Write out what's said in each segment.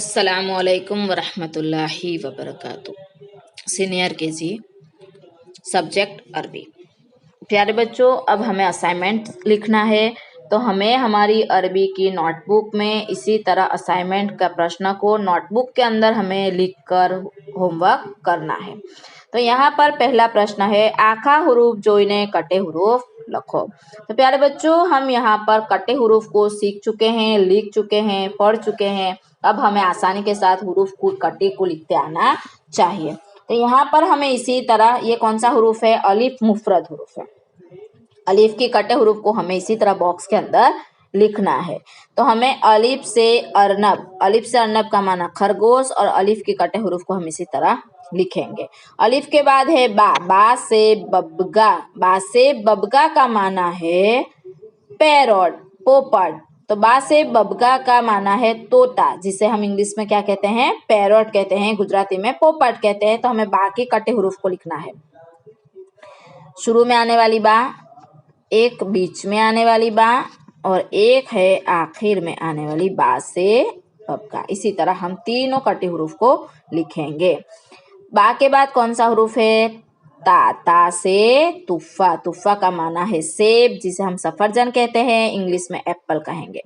अस्सलामुअलैकुम वरहमतुल्लाहि वबरकातुह। Senior KG, subject अरबी। प्यारे बच्चों, अब हमें असाइनमेंट लिखना है, तो हमें हमारी अरबी की नोटबुक में इसी तरह असाइनमेंट का प्रश्न को नोटबुक के अंदर हमें लिखकर होमवर्क करना है। तो यहाँ पर पहला प्रश्न है, आखा हुरूफ जोइने कटे हुरूफ लिखो। तो प्यारे बच्चों, हम यहाँ पर कटे हुरूफ को सीख चुके हैं, लिख चुके हैं, पढ़ चुके हैं। अब हमें आसानी के साथ हुरूफ को कटे को लिखते आना चाहिए। तो यहाँ पर हमें इसी तरह, ये कौन सा हुरूफ है? अलिफ मुफरद हुरूफ है। अलिफ की कटे हुरूफ को हमें इसी तरह बॉक्स के अंदर लिखना है। तो हमें अलिफ से अर्नब का माना खरगोश, और अलिफ की कटे हुरूफ को हम इसी तरह लिखेंगे। अलिफ के बाद है बा से बबगा का माना है पैरट, पोपट। तो बा से बबगा का माना है तोता, जिसे हम इंग्लिश में क्या कहते हैं? पैरट कहते हैं, गुजराती में पोपट कहते हैं। तो हमें बा की कटे हुरूफ को लिखना है। शुरू में आने वाली बा, एक बीच में आने वाली बा, और एक है आखिर में आने वाली बा से बबगा। इसी तरह हम तीनों कटे हुरूफ को लिखेंगे। बा के बाद कौन सा हुरूफ है? ता से तुफ़ा का माना है सेब, जिसे हम सफरजन कहते हैं, इंग्लिश में एप्पल कहेंगे।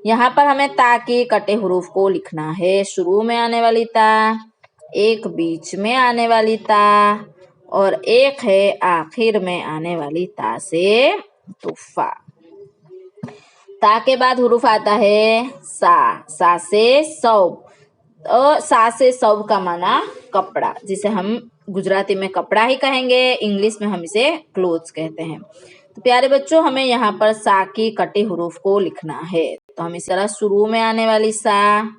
यहाँ पर हमें ता की कटे हुरूफ को लिखना है। शुरू में आने वाली ता, एक बीच में आने वाली ता, और एक है आखिर में आने वाली ता से तुफ़ा। ता के बाद हुरूफ आता है सा से सौब। सा से सौब का माना कपड़ा, जिसे हम गुजराती में कपड़ा ही कहेंगे, इंग्लिश में हम इसे क्लोथ्स कहते हैं। तो प्यारे बच्चों, हमें यहाँ पर सा की कटे हुरूफ को लिखना है। तो हम इस तरह शुरू में आने वाली सा,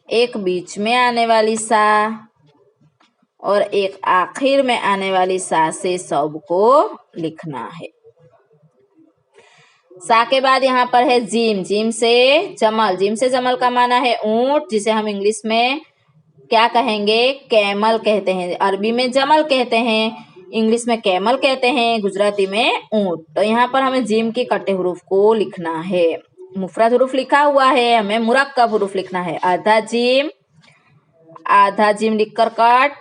एक बीच में आने वाली सा, और एक आखिर में आने वाली सा से सौब को लिखना है। सा के बाद यहाँ पर है जीम से जमल का माना है ऊंट, जिसे हम इंग्लिश में क्या कहेंगे? कैमल कहते हैं। अरबी में जमल कहते हैं, इंग्लिश में कैमल कहते हैं, गुजराती में ऊंट। तो यहाँ पर हमें जीम की कटे हुरूफ को लिखना है। मुफरद हुरूफ लिखा हुआ है, हमें मुरक्कब हुरूफ लिखना है। आधा जीम लिखकर कट,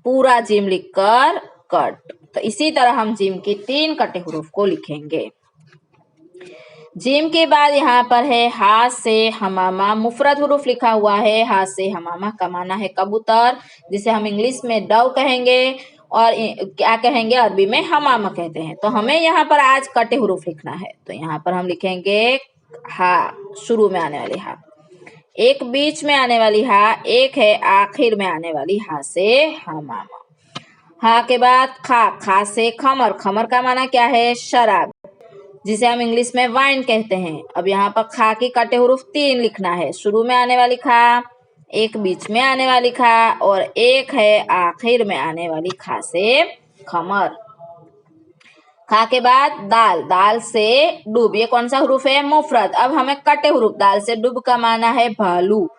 पूरा जीम लिखकर कट। तो इसी तरह हम जीम की 3 कटे हुरूफ को लिखेंगे। जीम के बाद यहाँ पर है हा से हमामा, मुफरद हुरूफ लिखा हुआ है। हा से हमामा का माना है कबूतर, जिसे हम इंग्लिश में डव कहेंगे, और क्या कहेंगे? अरबी में हमामा कहते हैं। तो हमें यहाँ पर आज कटे हुरूफ लिखना है। तो यहाँ पर हम लिखेंगे हा, शुरू में आने वाली हा, एक बीच में आने वाली हा, एक है आखिर में आने वाली हा से हमामा। हा के बाद खा से खमर का माना क्या है? शराब, जिसे हम इंग्लिश में वाइन कहते हैं। अब यहाँ पर खा की कटे हुरूफ 3 लिखना है। शुरू में आने वाली खा, एक बीच में आने वाली खा, और एक है आखिर में आने वाली खा से खमर। खा के बाद दाल से डूब, ये कौन सा हुरूफ है? मुफरद। अब हमें कटे हुरूफ, दाल से डूब का माना है भालू,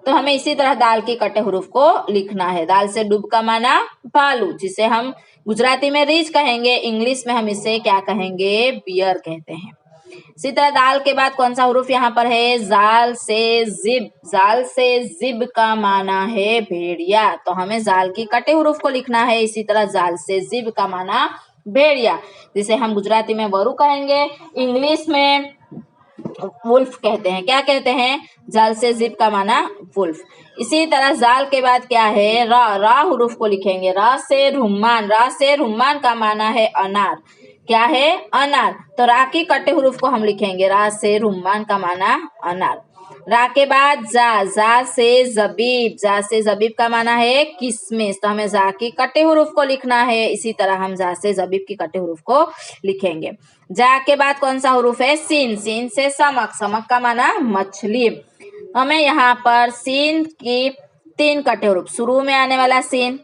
तो हमें इसी तरह दाल की कटे हुरूफ को लिखना है। दाल से डूब का माना भालू, जिसे हम गुजराती में रीछ कहेंगे, इंग्लिश में हम इसे क्या कहेंगे? बियर कहते हैं। इसी तरह दाल के बाद कौन सा हुरूफ यहाँ पर है? जाल से जिब का माना है भेड़िया, तो हमें जाल की कटे हुरूफ को लिखना है। इसी तरह जाल से जिब का माना भेड़िया, जिसे हम गुजराती में वरु कहेंगे, इंग्लिश में वुल्फ कहते हैं। क्या कहते हैं? जाल से जिब का माना वुल्फ। इसी तरह जाल के बाद क्या है? रा हुरूफ को लिखेंगे। रा से रुम्मान का माना है अनार। क्या है? अनार। तो रा की कटे हुरूफ को हम लिखेंगे। रा से रुम्मान का माना अनार। रा के बाद जा से जबीब का माना है किसमिस, तो हमें जा की कटे हुरूफ को लिखना है। इसी तरह हम जा से जबीब की कटे हुरूफ को लिखेंगे। जा के बाद कौन सा हुरूफ है? सीन से समक का माना मछली। हमें यहाँ पर सीन की 3 कटे हुरूफ, शुरू में आने वाला सीन,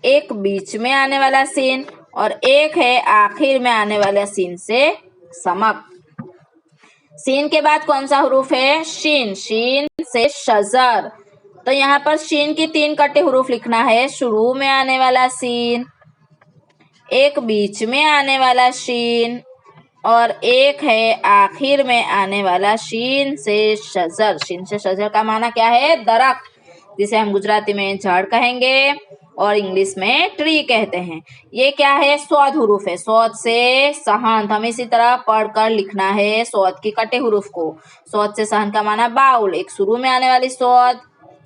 एक बीच में आने वाला सीन, और एक है आखिर में आने वाला सीन से समक। सीन के बाद कौन सा हुरूफ है? शीन से शजर। तो यहाँ पर शीन की 3 कटे हुरूफ लिखना है। शुरू में आने वाला सीन, एक बीच में आने वाला शीन, और एक है आखिर में आने वाला शीन से शजर। शीन से शजर का माना क्या है? दरख्त, जिसे हम गुजराती में झाड़ कहेंगे और इंग्लिश में ट्री कहते हैं। ये क्या है? सौद हुरूफ है। सौद से सहन, हमें इसी तरह पढ़कर लिखना है सौद की कटे हुरूफ को। सौद से सहन का माना बाउल, एक शुरू में आने वाली सौद,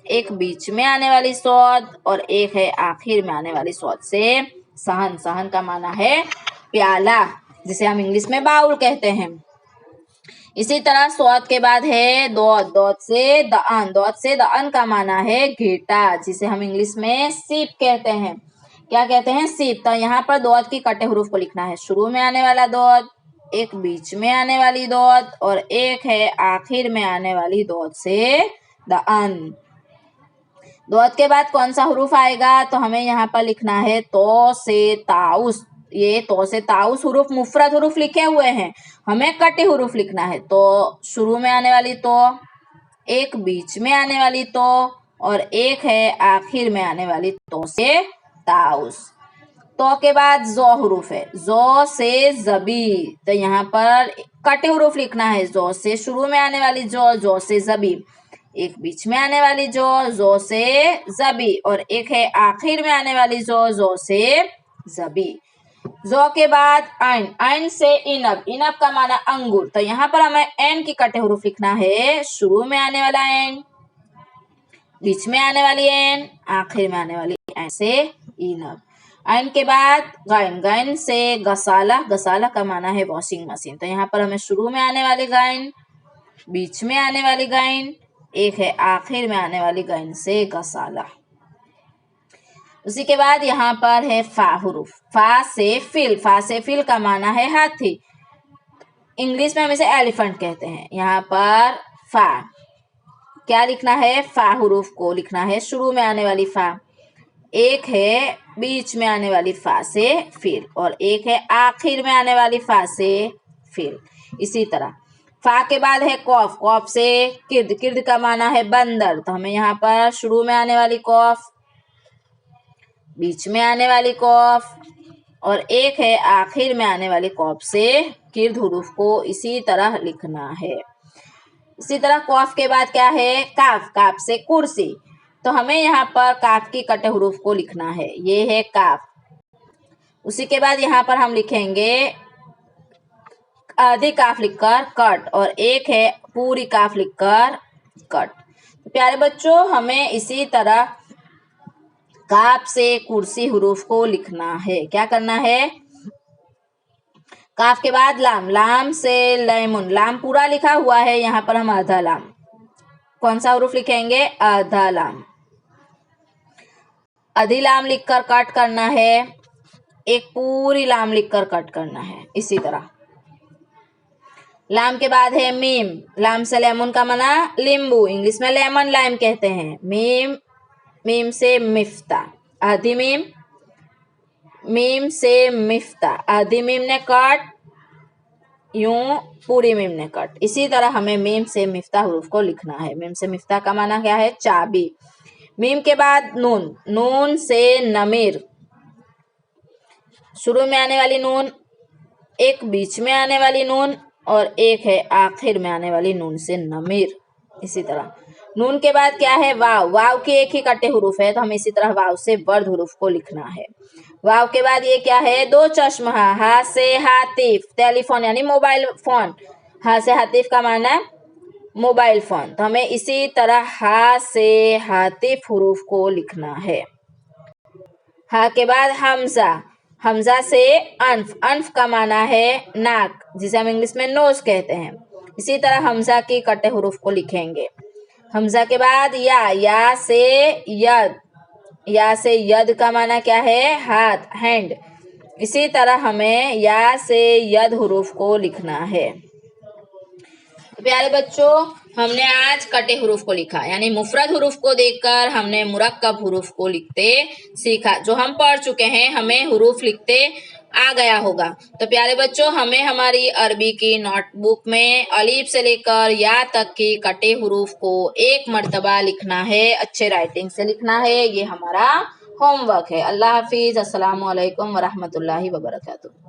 एक बीच में आने वाली सौद और एक है आखिर में आने वाली सौद से सहन। सहन का माना है प्याला, जिसे हम इंग्लिश में बाउल कहते हैं। इसी तरह सौद के बाद है दौद। दौद से दअन। दौद से दअन का माना है घेटा, जिसे हम इंग्लिश में सीप कहते हैं। क्या कहते हैं? सीप। तो यहाँ पर दौद की कटे हुरूफ को लिखना है। शुरू में आने वाला दौद, एक बीच में आने वाली दौद और एक है आखिर में आने वाली दौद से दअन। दौद के बाद कौन सा हुरूफ आएगा? तो हमें यहाँ पर लिखना है तो से ताउस। ये तो से ताउस हुरूफ मुफरद हुरूफ लिखे हुए हैं, हमें कटे हुरूफ लिखना है। तो शुरू में आने वाली तो, एक बीच में आने वाली तो और एक है आखिर में आने वाली तो से ताउस। तो के बाद जो हुरूफ है। जो से जबी। तो यहाँ पर कटे हुरूफ लिखना है। जो से शुरू में आने वाली जो से जबी, एक बीच में आने वाली जो से जबी और एक है आखिर में आने वाली जो से जबी। जो के बाद ऐन। ऐन से इनब। इनब का माना अंगूर। तो यहाँ पर हमें एन की कटे हुरूफ लिखना है। शुरू में आने वाला एन, बीच में आने वाली एन, आखिर में आने वाली एन से इनब। ऐन के बाद गैन। गैन से गसाला। गसाला का माना है वॉशिंग मशीन। तो यहाँ पर हमें शुरू में आने वाली गैन, बीच में आने वाली गैन, एक है आखिर में आने वाली गैन से गसाला। उसी के बाद यहाँ पर है फा हुरूफ। फा से फिल। फा से फिल का माना है हाथी, इंग्लिश में हम इसे एलिफेंट कहते हैं। यहाँ पर फा क्या लिखना है? फा हुरूफ को लिखना है। शुरू में आने वाली फा, एक है बीच में आने वाली फा से फिल और एक है आखिर में आने वाली फा से फिल। इसी तरह फा के बाद है कौफ। कौफ से किर्द। किर्द का माना है बंदर। तो हमें यहाँ पर शुरू में आने वाली कौफ, बीच में आने वाली कौफ और एक है आखिर में आने वाली कौफ से किर्द हुरूफ को इसी तरह लिखना है। इसी तरह कौफ के बाद क्या है? काफ। काफ से कुर्सी। तो हमें यहाँ पर काफ की कटे हुरूफ को लिखना है। ये है काफ। उसी के बाद यहाँ पर हम लिखेंगे आधी काफ लिखकर कट और एक है पूरी काफ लिखकर कट। तो प्यारे बच्चों, हमें इसी तरह काफ से कुर्सी हुरूफ को लिखना है। क्या करना है? काफ के बाद लाम। लाम से लेमन। लाम पूरा लिखा हुआ है, यहाँ पर हम आधा लाम। कौन सा हुरूफ लिखेंगे? आधा लाम। आधी लाम लिखकर कट करना है, एक पूरी लाम लिखकर कट करना है। इसी तरह लाम के बाद है मीम। लाम से लेमन का माना लींबू, इंग्लिश में लेमन लाइम कहते हैं। मीम। मीम से मिफ्ता। आधी मीम। मीम से मिफ्ता। आधी मीम ने कट, यूं पूरी मीम ने कट। इसी तरह हमें मीम से मिफ्ता हुरूफ को लिखना है। मीम से मिफ्ता का माना क्या है? चाबी। मीम के बाद नून। नून से नमीर। शुरू में आने वाली नून, एक बीच में आने वाली नून और एक है आखिर में आने वाली नून से नमीर। इसी तरह नून के बाद क्या है? वाव। वाव की एक ही कटे हुरूफ है, तो हमें इसी तरह वाव से वर्द हुरूफ को लिखना है। वाव के बाद ये क्या है? दो चश्मा। हा से हातिफ। टेलीफोन यानी मोबाइल फोन। हा से हातिफ का माना मोबाइल फोन। तो हमें इसी तरह हा से हातिफ हुरूफ को लिखना है। हा के बाद हमजा। हमजा से अनफ। अनफ का माना है नाक, जिसे हम इंग्लिश में नोज कहते हैं। इसी तरह हमजा की कटे हुरूफ को लिखेंगे। हमजा के बाद या। या से यद। या से यद का माना क्या है? हाथ, हैंड। इसी तरह हमें या से यद हुरूफ को लिखना है। प्यारे बच्चों, हमने आज कटे हुरूफ को लिखा, यानी मुफरद हुरूफ को देखकर हमने मुरक्कब हुरूफ को लिखते सीखा। जो हम पढ़ चुके हैं, हमें हुरूफ लिखते आ गया होगा। तो प्यारे बच्चों, हमें हमारी अरबी की नोटबुक में अलीफ से लेकर या तक की कटे हुरूफ को एक मर्तबा लिखना है, अच्छे राइटिंग से लिखना है। ये हमारा होमवर्क है। अल्लाह हाफिज। अस्सलामु अलैकुम वरहमतुल्लाहि वबरकातुहू।